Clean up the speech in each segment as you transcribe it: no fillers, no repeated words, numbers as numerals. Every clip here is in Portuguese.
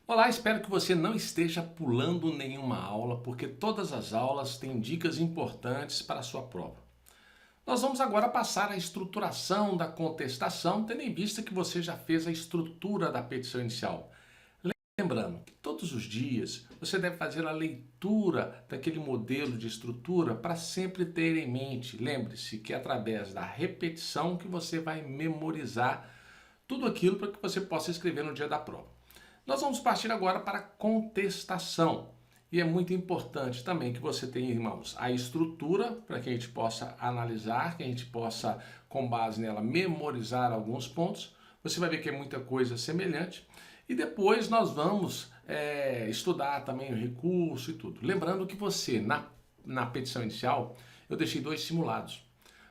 Olá, espero que você não esteja pulando nenhuma aula, porque todas as aulas têm dicas importantes para a sua prova. Nós vamos agora passar a estruturação da contestação, tendo em vista que você já fez a estrutura da petição inicial. Lembrando que todos os dias você deve fazer a leitura daquele modelo de estrutura para sempre ter em mente. Lembre-se que é através da repetição que você vai memorizar tudo aquilo para que você possa escrever no dia da prova. Nós vamos partir agora para a contestação. E é muito importante também que você tenha em mãos a estrutura para que a gente possa analisar, que a gente possa, com base nela, memorizar alguns pontos. Você vai ver que é muita coisa semelhante. E depois nós vamos estudar também o recurso e tudo. Lembrando que você, na petição inicial, eu deixei 2 simulados.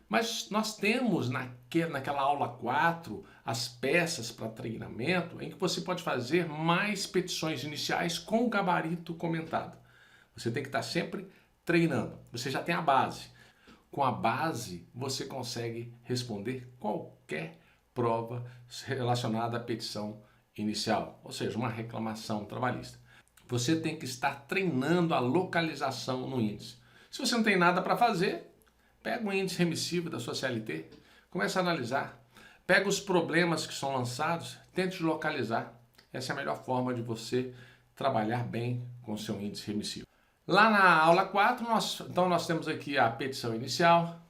Mas nós temos naquela aula 4 as peças para treinamento em que você pode fazer mais petições iniciais com gabarito comentado. Você tem que estar sempre treinando. Você já tem a base. Com a base, você consegue responder qualquer prova relacionada à petição inicial, ou seja, uma reclamação trabalhista. Você tem que estar treinando a localização no índice. Se você não tem nada para fazer, pega o índice remissivo da sua CLT, começa a analisar, pega os problemas que são lançados, tente localizar. Essa é a melhor forma de você trabalhar bem com o seu índice remissivo. Lá na aula 4, nós temos aqui a petição inicial,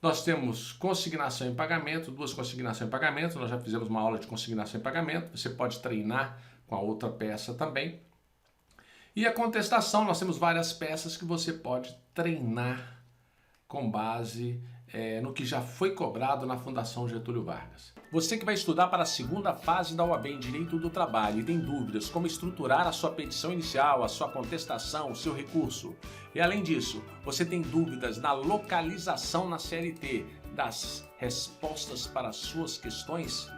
nós temos consignação em pagamento, 2 consignações em pagamento, nós já fizemos uma aula de consignação em pagamento, você pode treinar com a outra peça também. E a contestação, nós temos várias peças que você pode treinar com base no que já foi cobrado na Fundação Getúlio Vargas. Você que vai estudar para a segunda fase da OAB em Direito do Trabalho e tem dúvidas como estruturar a sua petição inicial, a sua contestação, o seu recurso. E além disso, você tem dúvidas na localização na CLT das respostas para as suas questões?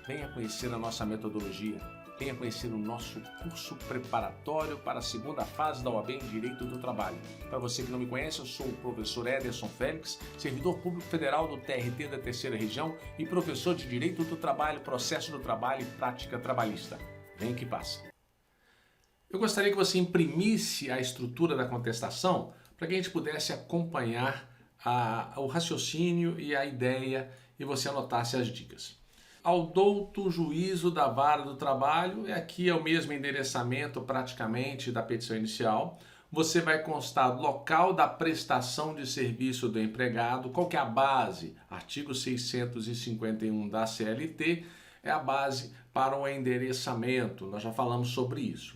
Venha conhecer a nossa metodologia. Venha conhecer o nosso curso preparatório para a segunda fase da OAB em Direito do Trabalho. Para você que não me conhece, eu sou o professor Ederson Félix, servidor público federal do TRT da Terceira Região e professor de Direito do Trabalho, Processo do Trabalho e Prática Trabalhista. Vem que passa. Eu gostaria que você imprimisse a estrutura da contestação para que a gente pudesse acompanhar o raciocínio e a ideia e você anotasse as dicas. Ao douto juízo da vara do trabalho, aqui é o mesmo endereçamento praticamente da petição inicial. Você vai constar do local da prestação de serviço do empregado, qual que é a base? Artigo 651 da CLT é a base para o endereçamento, nós já falamos sobre isso.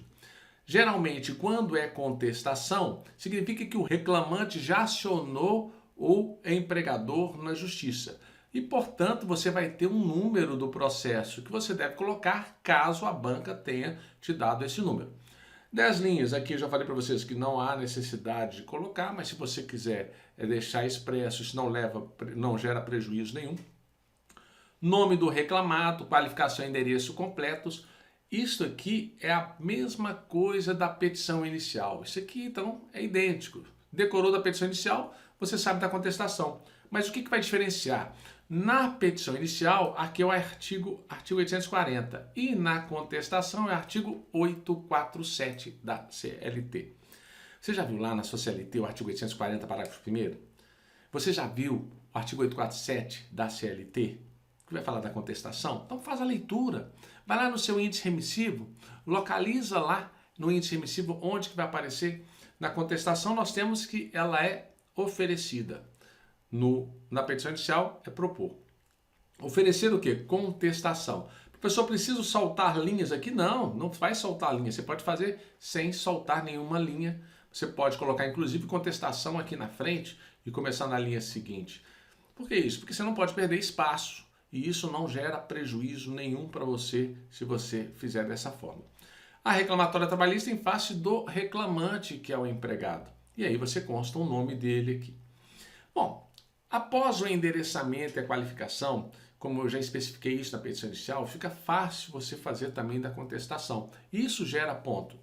Geralmente, quando é contestação, significa que o reclamante já acionou o empregador na justiça. E, portanto, você vai ter um número do processo que você deve colocar caso a banca tenha te dado esse número. 10 linhas, aqui eu já falei para vocês que não há necessidade de colocar, mas se você quiser deixar expresso, isso não gera prejuízo nenhum. Nome do reclamado, qualificação e endereço completos. Isso aqui é a mesma coisa da petição inicial. Isso aqui, então, é idêntico. Decorou da petição inicial, você sabe da contestação. Mas o que vai diferenciar? Na petição inicial, aqui é o artigo 840 e na contestação é o artigo 847 da CLT. Você já viu lá na sua CLT o artigo 840, parágrafo 1º? Você já viu o artigo 847 da CLT, que vai falar da contestação? Então faz a leitura. Vai lá no seu índice remissivo, localiza lá no índice remissivo onde que vai aparecer. Na contestação nós temos que ela é oferecida. Na petição inicial é propor. Oferecer o quê? Contestação. Professor, preciso soltar linhas aqui? Não, não vai soltar linha. Você pode fazer sem soltar nenhuma linha. Você pode colocar, inclusive, contestação aqui na frente e começar na linha seguinte. Por que isso? Porque você não pode perder espaço. E isso não gera prejuízo nenhum para você se você fizer dessa forma. A reclamatória trabalhista em face do reclamante, que é o empregado. E aí você consta o nome dele aqui. Bom, após o endereçamento e a qualificação, como eu já especifiquei isso na petição inicial, fica fácil você fazer também da contestação. Isso gera ponto.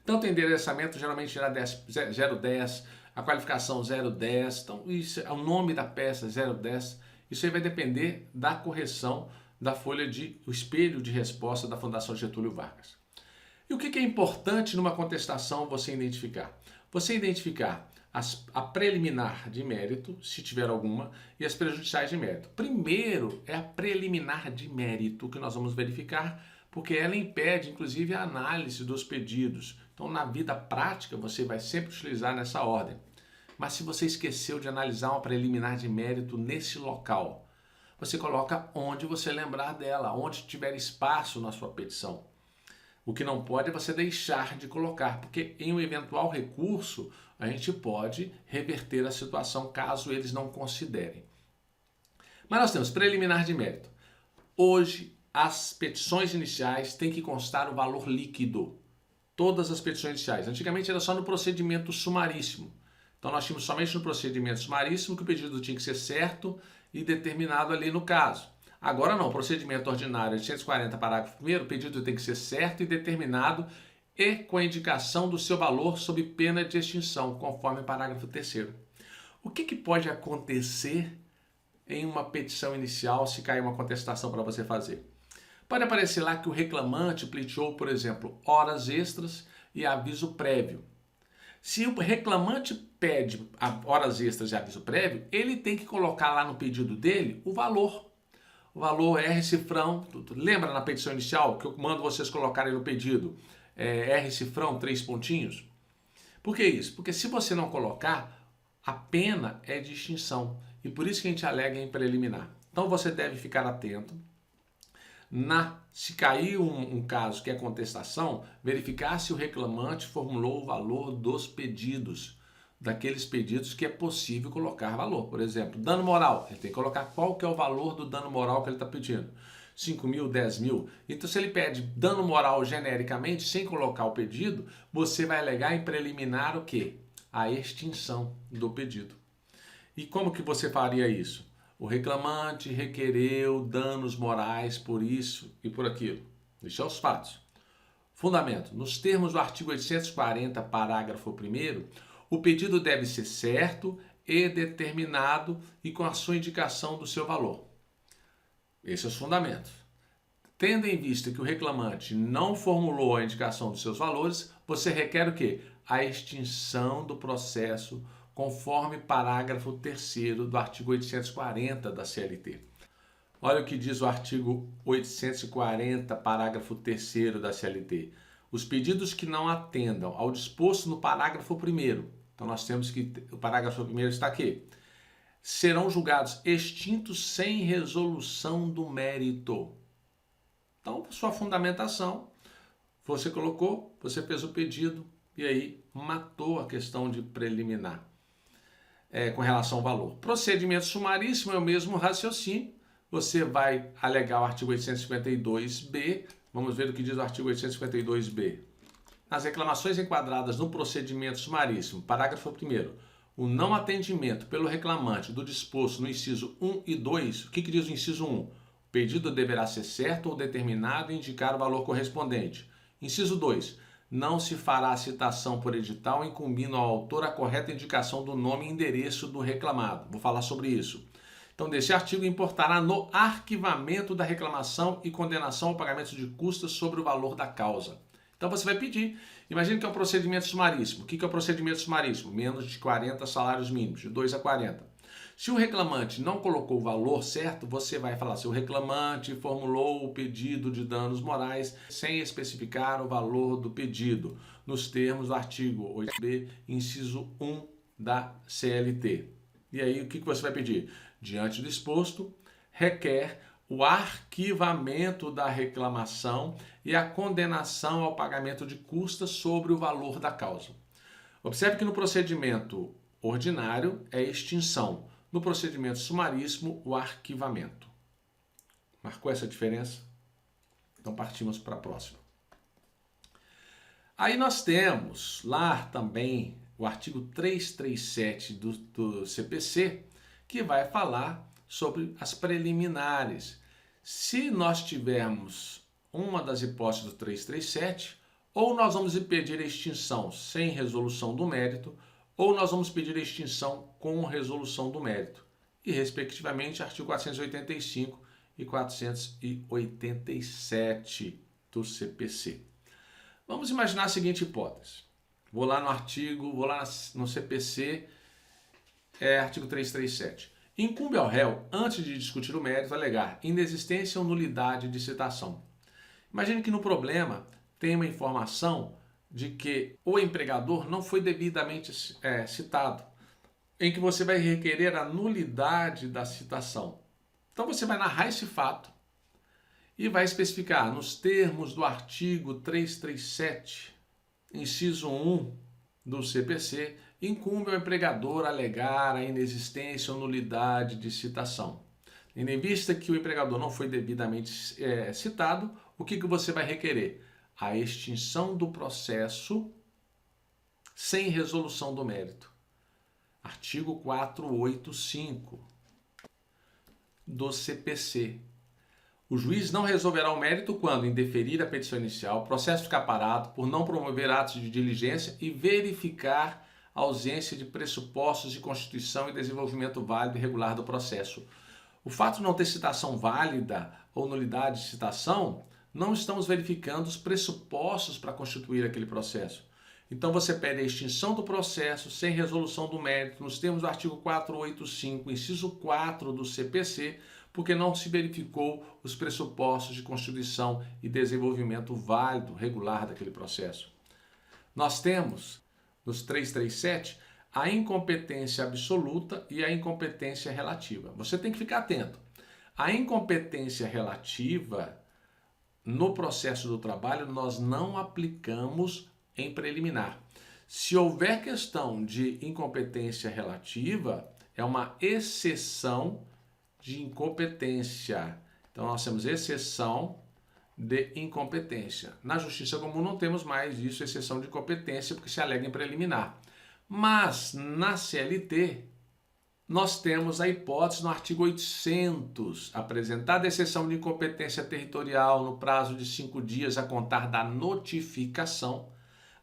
Tanto o endereçamento geralmente gera 0,10, a qualificação 0,10, então isso é o nome da peça 0,10. Isso aí vai depender da correção da folha o espelho de resposta da Fundação Getúlio Vargas. E o que é importante numa contestação você identificar? Você identificar a preliminar de mérito, se tiver alguma, e as prejudiciais de mérito. Primeiro é a preliminar de mérito que nós vamos verificar, porque ela impede, inclusive, a análise dos pedidos. Então, na vida prática, você vai sempre utilizar nessa ordem. Mas se você esqueceu de analisar uma preliminar de mérito nesse local, você coloca onde você lembrar dela, onde tiver espaço na sua petição. O que não pode é você deixar de colocar, porque em um eventual recurso, a gente pode reverter a situação caso eles não considerem. Mas nós temos preliminar de mérito. Hoje, as petições iniciais têm que constar o valor líquido. Todas as petições iniciais. Antigamente era só no procedimento sumaríssimo. Então nós tínhamos somente no procedimento sumaríssimo que o pedido tinha que ser certo e determinado ali no caso. Agora não, procedimento ordinário 840, parágrafo 1º, o pedido tem que ser certo e determinado e com a indicação do seu valor sob pena de extinção, conforme o parágrafo 3º. O que pode acontecer em uma petição inicial se cair uma contestação para você fazer? Pode aparecer lá que o reclamante pleiteou, por exemplo, horas extras e aviso prévio. Se o reclamante pede horas extras e aviso prévio, ele tem que colocar lá no pedido dele o valor. O valor R cifrão, lembra na petição inicial que eu mando vocês colocarem no pedido R cifrão, 3 pontinhos? Por que isso? Porque se você não colocar, a pena é de extinção. E por isso que a gente alega em preliminar. Então você deve ficar atento. Se cair um caso que é contestação, verificar se o reclamante formulou o valor dos pedidos, daqueles pedidos que é possível colocar valor. Por exemplo, dano moral, ele tem que colocar qual que é o valor do dano moral que ele está pedindo. 5 mil, 10 mil. Então, se ele pede dano moral genericamente, sem colocar o pedido, você vai alegar em preliminar o quê? A extinção do pedido. E como que você faria isso? O reclamante requereu danos morais por isso e por aquilo. Isso é os fatos. Fundamento. Nos termos do artigo 840, parágrafo 1º, o pedido deve ser certo e determinado e com a sua indicação do seu valor. Esses são os fundamentos. Tendo em vista que o reclamante não formulou a indicação dos seus valores, você requer o quê? A extinção do processo conforme parágrafo 3º do artigo 840 da CLT. Olha o que diz o artigo 840, parágrafo 3º da CLT. Os pedidos que não atendam ao disposto no parágrafo 1º, então nós temos que, o parágrafo 1º está aqui, serão julgados extintos sem resolução do mérito. Então, sua fundamentação, você colocou, você fez o pedido e aí matou a questão de preliminar com relação ao valor. Procedimento sumaríssimo é o mesmo raciocínio. Você vai alegar o artigo 852b. Vamos ver o que diz o artigo 852b. Nas reclamações enquadradas no procedimento sumaríssimo, parágrafo 1º, o não atendimento pelo reclamante do disposto no inciso 1 e 2, o que diz o inciso 1? O pedido deverá ser certo ou determinado e indicar o valor correspondente. Inciso 2. Não se fará citação por edital incumbindo ao autor a correta indicação do nome e endereço do reclamado. Vou falar sobre isso. Então, desse artigo importará no arquivamento da reclamação e condenação ao pagamento de custas sobre o valor da causa. Então, você vai pedir. Imagine que é um procedimento sumaríssimo. O que é o procedimento sumaríssimo? Menos de 40 salários mínimos, de 2 a 40. Se o reclamante não colocou o valor certo, você vai falar se o reclamante formulou o pedido de danos morais sem especificar o valor do pedido, nos termos do artigo 8b, inciso 1 da CLT. E aí, o que você vai pedir? Diante do exposto, requer o arquivamento da reclamação e a condenação ao pagamento de custas sobre o valor da causa. Observe que no procedimento ordinário é extinção. No procedimento sumaríssimo, o arquivamento. Marcou essa diferença? Então partimos para a próxima. Aí nós temos lá também o artigo 337 do CPC, que vai falar sobre as preliminares. Se nós tivermos uma das hipóteses do 337, ou nós vamos pedir a extinção sem resolução do mérito, ou nós vamos pedir a extinção com resolução do mérito. E, respectivamente, artigo 485 e 487 do CPC. Vamos imaginar a seguinte hipótese. Vou lá no artigo, vou lá no CPC, artigo 337. Incumbe ao réu, antes de discutir o mérito, alegar inexistência ou nulidade de citação. Imagine que no problema tem uma informação de que o empregador não foi devidamente citado, em que você vai requerer a nulidade da citação. Então você vai narrar esse fato e vai especificar nos termos do artigo 337, inciso 1 do CPC, incumbe ao empregador alegar a inexistência ou nulidade de citação. Tendo em vista que o empregador não foi devidamente citado, o que você vai requerer? A extinção do processo sem resolução do mérito. Artigo 485 do CPC. O juiz não resolverá o mérito quando indeferir a petição inicial, o processo ficar parado por não promover atos de diligência e verificar a ausência de pressupostos de constituição e desenvolvimento válido e regular do processo. O fato de não ter citação válida ou nulidade de citação, não estamos verificando os pressupostos para constituir aquele processo. Então você pede a extinção do processo sem resolução do mérito, nos termos do artigo 485, inciso 4 do CPC, porque não se verificou os pressupostos de constituição e desenvolvimento válido, regular daquele processo. Nós temos, nos 337, a incompetência absoluta e a incompetência relativa. Você tem que ficar atento. A incompetência relativa, no processo do trabalho, nós não aplicamos em preliminar. Se houver questão de incompetência relativa, é uma exceção de incompetência. Então, nós temos exceção de incompetência. Na justiça comum não temos mais isso, exceção de incompetência, porque se alega em preliminar. Mas, na CLT, nós temos a hipótese no artigo 800, apresentada a exceção de incompetência territorial no prazo de 5 dias a contar da notificação,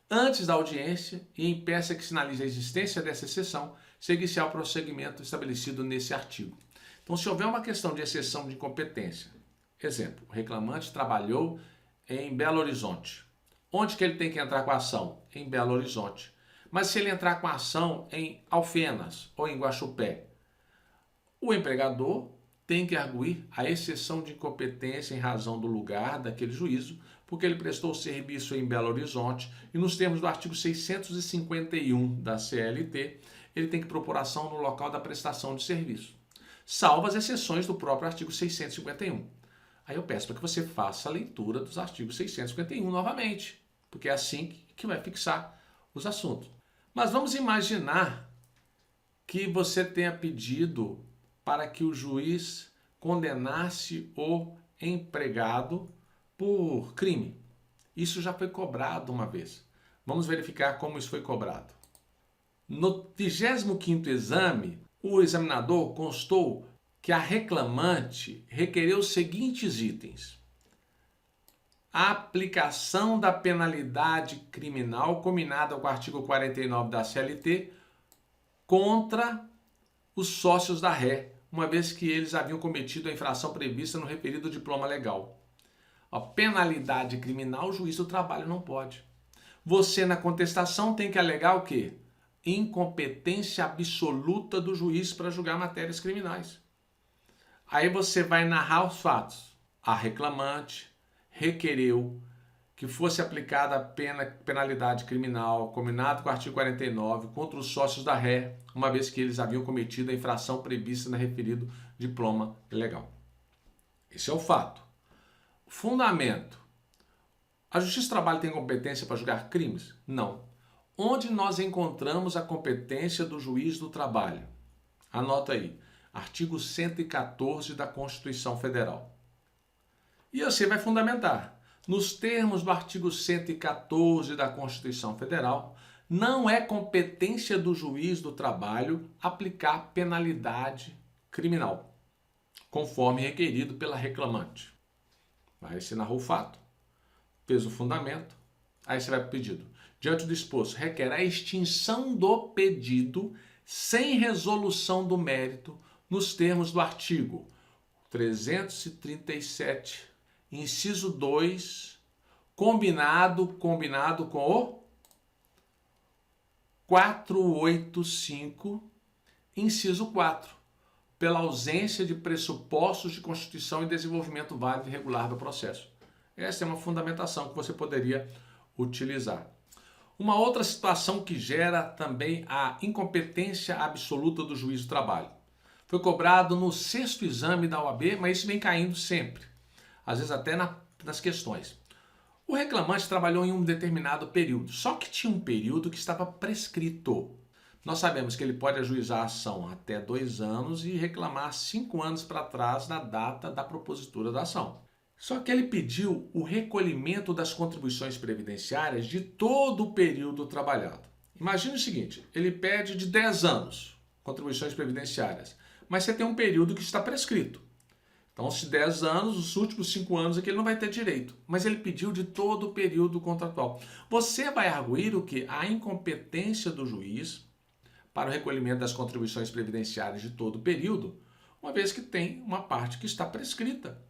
antes da audiência e em peça que sinalize a existência dessa exceção, seguir-se ao prosseguimento estabelecido nesse artigo. Então, se houver uma questão de exceção de incompetência, exemplo, o reclamante trabalhou em Belo Horizonte. Onde que ele tem que entrar com a ação? Em Belo Horizonte. Mas se ele entrar com a ação em Alfenas ou em Guaxupé, o empregador tem que arguir a exceção de incompetência em razão do lugar daquele juízo, porque ele prestou serviço em Belo Horizonte e nos termos do artigo 651 da CLT, ele tem que propor ação no local da prestação de serviço, salvo as exceções do próprio artigo 651. Aí eu peço para que você faça a leitura dos artigos 651 novamente, porque é assim que vai fixar os assuntos. Mas vamos imaginar que você tenha pedido para que o juiz condenasse o empregado por crime. Isso já foi cobrado uma vez. Vamos verificar como isso foi cobrado. No 25º exame, o examinador constou que a reclamante requereu os seguintes itens: a aplicação da penalidade criminal combinada com o artigo 49 da CLT contra os sócios da ré, uma vez que eles haviam cometido a infração prevista no referido diploma legal. A penalidade criminal, o juiz do trabalho não pode. Você, na contestação, tem que alegar o quê? Incompetência absoluta do juiz para julgar matérias criminais. Aí você vai narrar os fatos. A reclamante requereu que fosse aplicada a penalidade criminal, combinado com o artigo 49, contra os sócios da ré, uma vez que eles haviam cometido a infração prevista no referido diploma legal. Esse é o fato. O fundamento. A Justiça do Trabalho tem competência para julgar crimes? Não. Onde nós encontramos a competência do juiz do trabalho? Anota aí. Artigo 114 da Constituição Federal. E você vai fundamentar. Nos termos do artigo 114 da Constituição Federal, não é competência do juiz do trabalho aplicar penalidade criminal, conforme requerido pela reclamante. Aí você narrou o fato, fez o fundamento, aí você vai para o pedido. Diante do exposto, requer a extinção do pedido sem resolução do mérito nos termos do artigo 337, inciso 2, combinado com o 485, inciso 4, pela ausência de pressupostos de constituição e desenvolvimento válido e regular do processo. Essa é uma fundamentação que você poderia utilizar. Uma outra situação que gera também a incompetência absoluta do juiz do trabalho. Foi cobrado no 6º exame da OAB, mas isso vem caindo sempre, às vezes até nas questões. O reclamante trabalhou em um determinado período, só que tinha um período que estava prescrito. Nós sabemos que ele pode ajuizar a ação até 2 anos e reclamar 5 anos para trás da data da propositura da ação. Só que ele pediu o recolhimento das contribuições previdenciárias de todo o período trabalhado. Imagine o seguinte, ele pede de 10 anos contribuições previdenciárias, mas você tem um período que está prescrito. Então, se 10 anos, os últimos 5 anos aqui ele não vai ter direito, mas ele pediu de todo o período contratual. Você vai arguir o que? A incompetência do juiz para o recolhimento das contribuições previdenciárias de todo o período, uma vez que tem uma parte que está prescrita.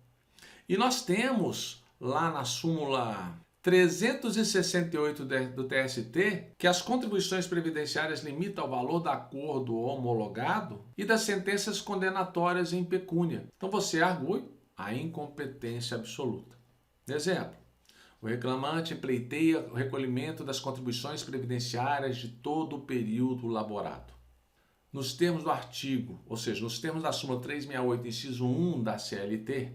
E nós temos lá na súmula 368 do TST que as contribuições previdenciárias limitam o valor do acordo homologado e das sentenças condenatórias em pecúnia. Então você argue a incompetência absoluta. Exemplo, o reclamante pleiteia o recolhimento das contribuições previdenciárias de todo o período laborado. Nos termos do artigo, ou seja, nos termos da súmula 368, inciso 1 da CLT,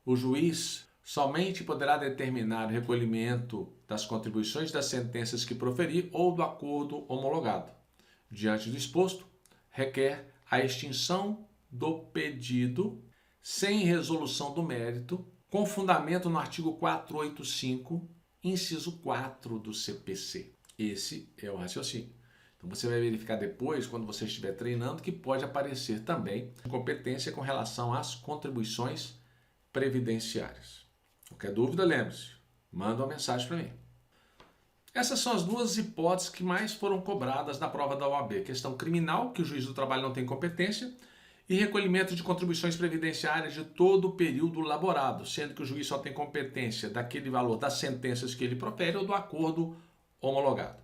o juiz somente poderá determinar o recolhimento das contribuições das sentenças que proferir ou do acordo homologado. Diante do exposto, requer a extinção do pedido sem resolução do mérito, com fundamento no artigo 485, inciso 4 do CPC. Esse é o raciocínio. Então você vai verificar depois, quando você estiver treinando, que pode aparecer também incompetência com relação às contribuições previdenciárias. Qualquer dúvida, lembre-se, manda uma mensagem para mim. Essas são as duas hipóteses que mais foram cobradas na prova da OAB. Questão criminal, que o juiz do trabalho não tem competência, e recolhimento de contribuições previdenciárias de todo o período laborado, sendo que o juiz só tem competência daquele valor das sentenças que ele profere ou do acordo homologado.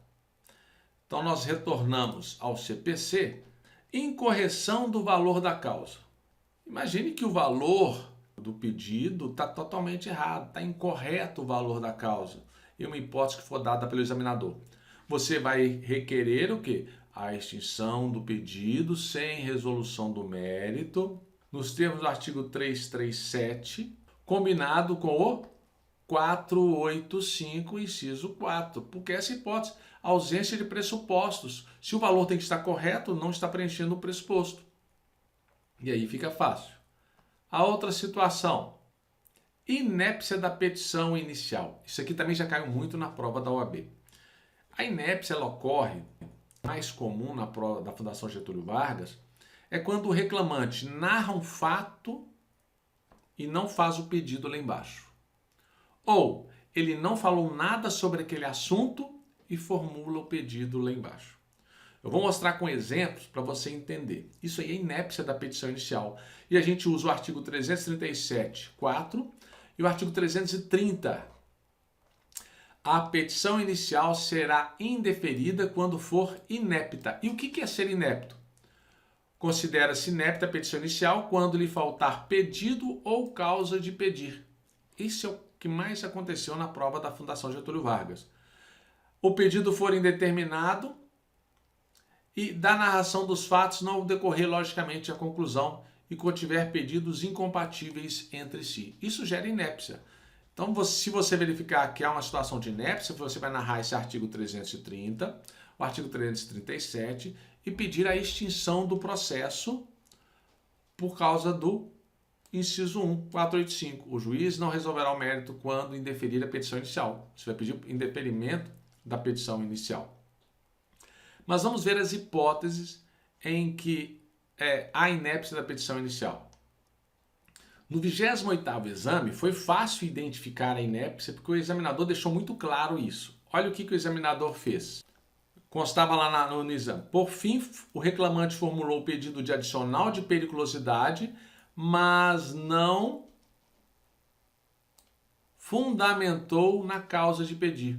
Então nós retornamos ao CPC, incorreção do valor da causa. Imagine que o valor do pedido está totalmente errado, está incorreto o valor da causa, e uma hipótese que for dada pelo examinador. Você vai requerer o quê? A extinção do pedido sem resolução do mérito, nos termos do artigo 337, combinado com o 485, inciso 4, porque essa hipótese, ausência de pressupostos. Se o valor tem que estar correto, não está preenchendo o pressuposto. E aí fica fácil. A outra situação, inépcia da petição inicial. Isso aqui também já caiu muito na prova da OAB. A inépcia ela ocorre, mais comum na prova da Fundação Getúlio Vargas, é quando o reclamante narra um fato e não faz o pedido lá embaixo. Ou ele não falou nada sobre aquele assunto e formula o pedido lá embaixo. Eu vou mostrar com exemplos para você entender. Isso aí é inépcia da petição inicial. E a gente usa o artigo 337, 4 e o artigo 330. A petição inicial será indeferida quando for inepta. E o que é ser inepto? Considera-se inepta a petição inicial quando lhe faltar pedido ou causa de pedir. Isso é o que mais aconteceu na prova da Fundação Getúlio Vargas. O pedido for indeterminado e da narração dos fatos não decorrer logicamente a conclusão e contiver pedidos incompatíveis entre si. Isso gera inépcia. Então, se você verificar que há uma situação de inépcia, você vai narrar esse artigo 330, o artigo 337 e pedir a extinção do processo por causa do inciso 1, 485. O juiz não resolverá o mérito quando indeferir a petição inicial. Você vai pedir o indeferimento da petição inicial. Mas vamos ver as hipóteses em que há inépcia da petição inicial. No 28º exame, foi fácil identificar a inépcia porque o examinador deixou muito claro isso. Olha o que o examinador fez. Constava lá no exame. Por fim, o reclamante formulou o pedido de adicional de periculosidade, mas não fundamentou na causa de pedir.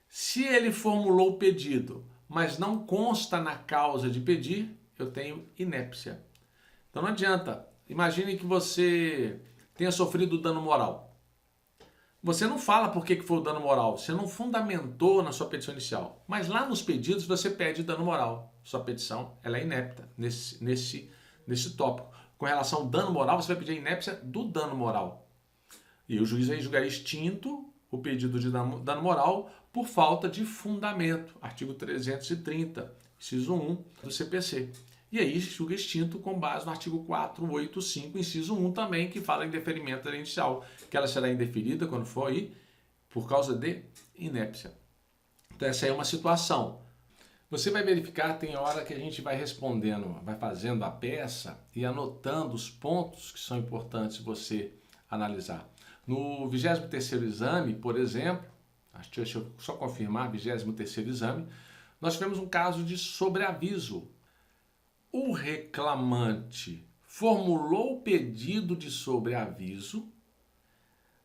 Se ele formulou o pedido, mas não consta na causa de pedir, eu tenho inépcia. Então não adianta. Imagine que você tenha sofrido dano moral. Você não fala por que foi o dano moral, você não fundamentou na sua petição inicial. Mas lá nos pedidos você pede dano moral. Sua petição ela é inepta nesse tópico. Com relação ao dano moral, você vai pedir a inépcia do dano moral. E o juiz vai julgar extinto o pedido de dano moral por falta de fundamento. Artigo 330, inciso 1 do CPC. E aí julga extinto com base no artigo 485, inciso 1 também, que fala em deferimento da inicial, que ela será indeferida quando for aí, por causa de inépcia. Então essa aí é uma situação. Você vai verificar, tem hora que a gente vai respondendo, vai fazendo a peça e anotando os pontos que são importantes você analisar. No 23º exame, por exemplo, deixa eu só confirmar, 23º exame, nós tivemos um caso de sobreaviso. O reclamante formulou o pedido de sobreaviso,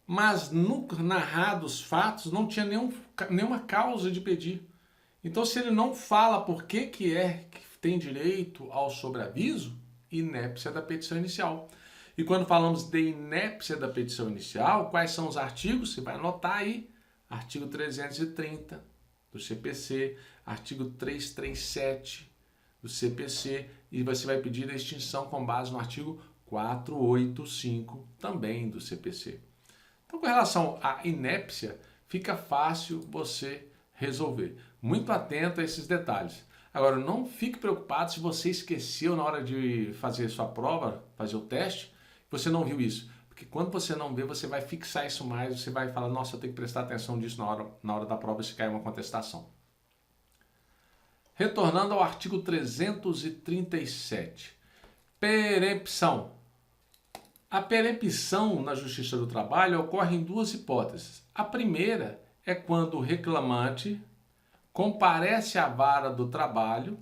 mas no narrados fatos não tinha nenhuma causa de pedir. Então, se ele não fala por que tem direito ao sobreaviso, inépcia da petição inicial. E quando falamos de inépcia da petição inicial, quais são os artigos? Você vai anotar aí. Artigo 330 do CPC, artigo 337 do CPC, e você vai pedir a extinção com base no artigo 485 também do CPC. Então, com relação à inépcia, fica fácil você resolver. Muito atento a esses detalhes. Agora, não fique preocupado se você esqueceu na hora de fazer sua prova, fazer o teste, você não viu isso. Porque quando você não vê, você vai fixar isso mais, você vai falar, nossa, eu tenho que prestar atenção nisso na hora da prova se cair uma contestação. Retornando ao artigo 337. Perempção. A perempção na Justiça do Trabalho ocorre em duas hipóteses. A primeira é quando o reclamante comparece à vara do trabalho,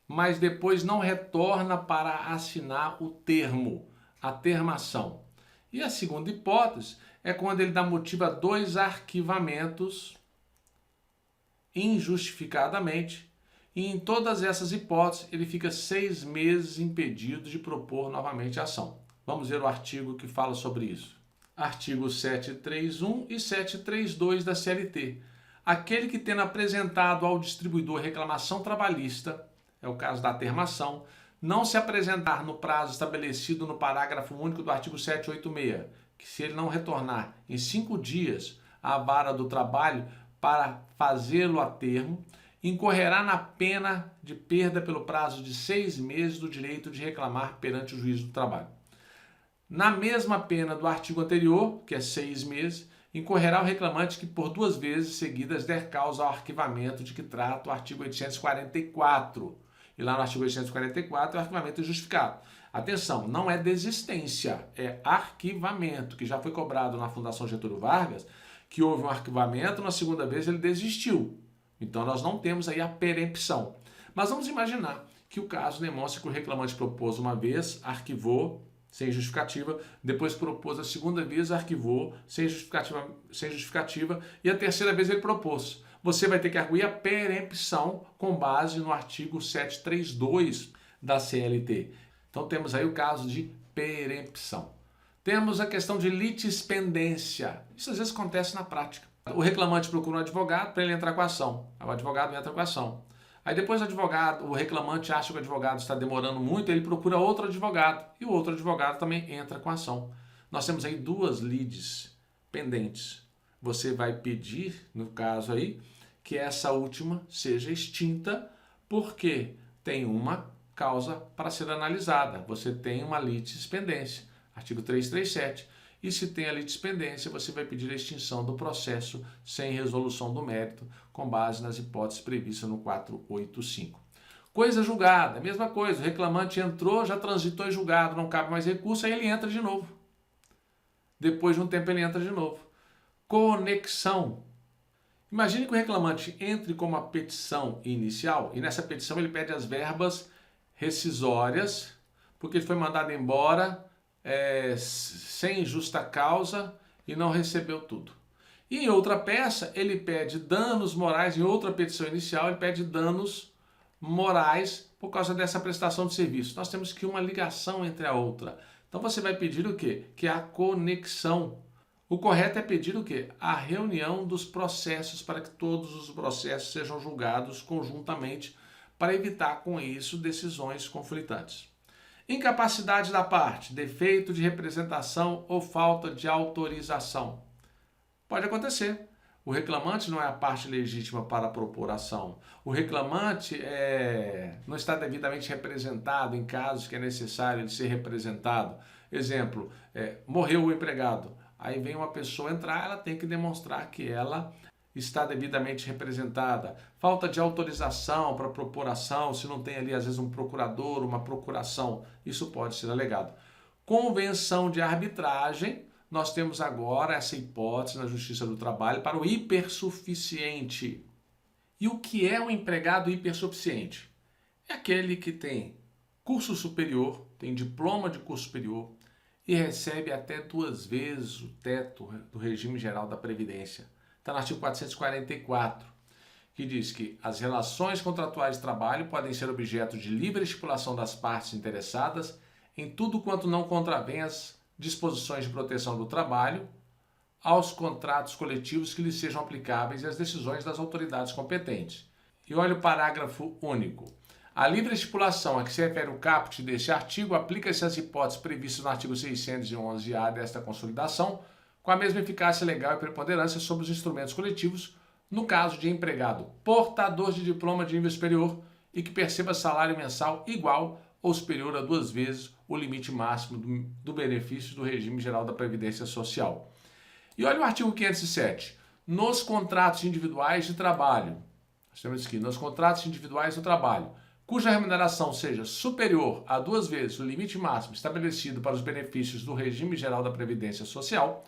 mas depois não retorna para assinar o termo, a termação. E a segunda hipótese é quando ele dá motivo a 2 arquivamentos injustificadamente, e em todas essas hipóteses ele fica 6 meses impedido de propor novamente a ação. Vamos ver o artigo que fala sobre isso. Artigo 731 e 732 da CLT. Aquele que tendo apresentado ao distribuidor reclamação trabalhista, é o caso da termação, não se apresentar no prazo estabelecido no parágrafo único do artigo 786, que se ele não retornar em 5 dias à vara do trabalho para fazê-lo a termo, incorrerá na pena de perda pelo prazo de 6 meses do direito de reclamar perante o juiz do trabalho. Na mesma pena do artigo anterior, que é 6 meses, incorrerá o reclamante que por 2 vezes seguidas der causa ao arquivamento de que trata o artigo 844. E lá no artigo 844 é o arquivamento injustificado. Atenção, não é desistência, é arquivamento, que já foi cobrado na Fundação Getúlio Vargas, que houve um arquivamento, na segunda vez ele desistiu. Então nós não temos aí a perempção. Mas vamos imaginar que o caso demonstra que o reclamante propôs uma vez, arquivou, sem justificativa, depois propôs a segunda vez, arquivou, sem justificativa, e a terceira vez ele propôs. Você vai ter que arguir a perempção com base no artigo 732 da CLT. Então temos aí o caso de perempção. Temos a questão de litispendência. Isso às vezes acontece na prática. O reclamante procura um advogado para ele entrar com a ação. O advogado entra com a ação. Aí depois o reclamante acha que o advogado está demorando muito, ele procura outro advogado. E o outro advogado também entra com a ação. Nós temos aí 2 lides pendentes. Você vai pedir, no caso aí, que essa última seja extinta, porque tem uma causa para ser analisada. Você tem uma litispendência, artigo 337. E se tem a litispendência, você vai pedir a extinção do processo sem resolução do mérito, com base nas hipóteses previstas no 485. Coisa julgada, mesma coisa, o reclamante entrou, já transitou em julgado, não cabe mais recurso, aí ele entra de novo. Depois de um tempo ele entra de novo. Conexão. Imagine que o reclamante entre com uma petição inicial, e nessa petição ele pede as verbas rescisórias, porque ele foi mandado embora sem justa causa e não recebeu tudo. E em outra peça, ele pede danos morais, em outra petição inicial, ele pede danos morais por causa dessa prestação de serviço. Nós temos que uma ligação entre a outra. Então você vai pedir o quê? Que é a conexão. O correto é pedir o quê? A reunião dos processos para que todos os processos sejam julgados conjuntamente para evitar com isso decisões conflitantes. Incapacidade da parte, defeito de representação ou falta de autorização. Pode acontecer. O reclamante não é a parte legítima para propor ação. O reclamante não está devidamente representado em casos que é necessário ele ser representado. Exemplo, morreu o empregado. Aí vem uma pessoa entrar, ela tem que demonstrar que ela está devidamente representada. Falta de autorização para propor ação, se não tem ali às vezes um procurador, uma procuração, isso pode ser alegado. Convenção de arbitragem, nós temos agora essa hipótese na Justiça do Trabalho para o hipersuficiente. E o que é um empregado hipersuficiente? É aquele que tem curso superior, tem diploma de curso superior e recebe até 2 vezes o teto do regime geral da Previdência. Está no artigo 444, que diz que as relações contratuais de trabalho podem ser objeto de livre estipulação das partes interessadas em tudo quanto não contravém as disposições de proteção do trabalho, aos contratos coletivos que lhes sejam aplicáveis e às decisões das autoridades competentes. E olha o parágrafo único. A livre estipulação a que se refere o caput deste artigo aplica-se às hipóteses previstas no artigo 611-A desta consolidação, com a mesma eficácia legal e preponderância sobre os instrumentos coletivos, no caso de empregado portador de diploma de nível superior e que perceba salário mensal igual ou superior a 2 vezes o limite máximo do benefício do regime geral da Previdência Social. E olha o artigo 507. Nos contratos individuais de trabalho, nós temos aqui, nos contratos individuais do trabalho, cuja remuneração seja superior a 2 vezes o limite máximo estabelecido para os benefícios do regime geral da Previdência Social,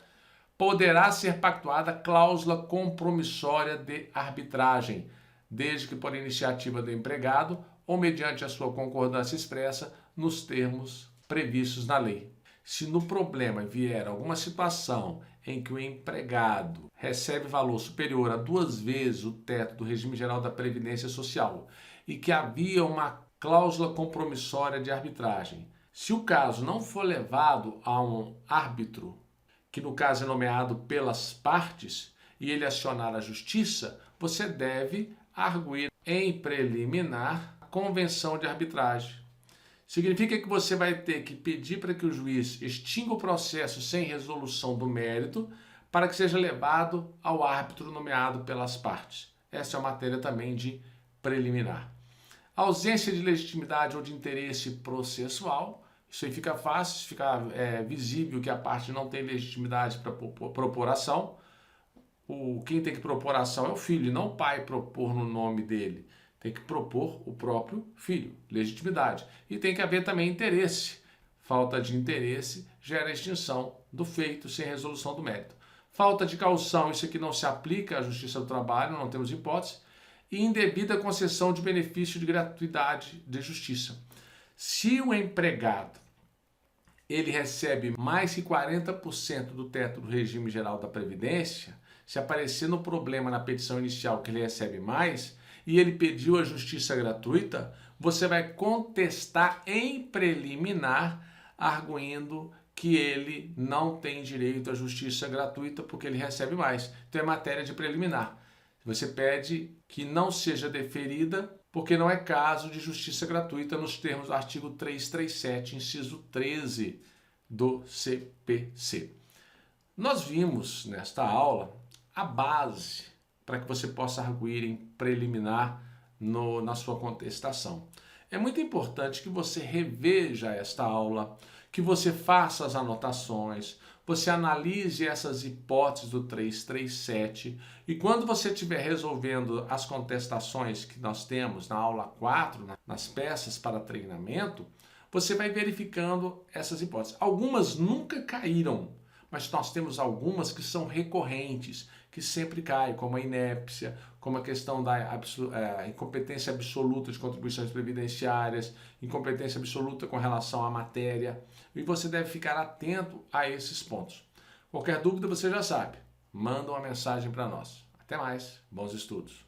poderá ser pactuada cláusula compromissória de arbitragem, desde que por iniciativa do empregado ou mediante a sua concordância expressa nos termos previstos na lei. Se no problema vier alguma situação em que o empregado recebe valor superior a 2 vezes o teto do regime geral da Previdência Social e que havia uma cláusula compromissória de arbitragem, se o caso não for levado a um árbitro, que no caso é nomeado pelas partes, e ele acionar a justiça, você deve arguir em preliminar a convenção de arbitragem. Significa que você vai ter que pedir para que o juiz extinga o processo sem resolução do mérito para que seja levado ao árbitro nomeado pelas partes. Essa é uma matéria também de preliminar. A ausência de legitimidade ou de interesse processual, isso aí fica fácil, fica visível que a parte não tem legitimidade para propor ação. Quem tem que propor ação é o filho, não o pai propor no nome dele. Tem que propor o próprio filho, legitimidade. E tem que haver também interesse. Falta de interesse gera extinção do feito sem resolução do mérito. Falta de caução, isso aqui não se aplica à Justiça do Trabalho, não temos hipótese. E indevida concessão de benefício de gratuidade de justiça. Se o empregado ele recebe mais que 40% do teto do regime geral da Previdência, se aparecer no problema na petição inicial que ele recebe mais, e ele pediu a justiça gratuita, você vai contestar em preliminar, arguindo que ele não tem direito à justiça gratuita porque ele recebe mais. Então é matéria de preliminar. Você pede que não seja deferida porque não é caso de justiça gratuita nos termos do artigo 337, inciso 13 do CPC. Nós vimos nesta aula a base para que você possa arguir em preliminar na sua contestação. É muito importante que você reveja esta aula, que você faça as anotações, você analise essas hipóteses do 337 e quando você estiver resolvendo as contestações que nós temos na aula 4, nas peças para treinamento, você vai verificando essas hipóteses. Algumas nunca caíram, mas nós temos algumas que são recorrentes, que sempre caem, como a inépcia, como a questão da incompetência absoluta de contribuições previdenciárias, incompetência absoluta com relação à matéria, e você deve ficar atento a esses pontos. Qualquer dúvida você já sabe, manda uma mensagem para nós. Até mais, bons estudos!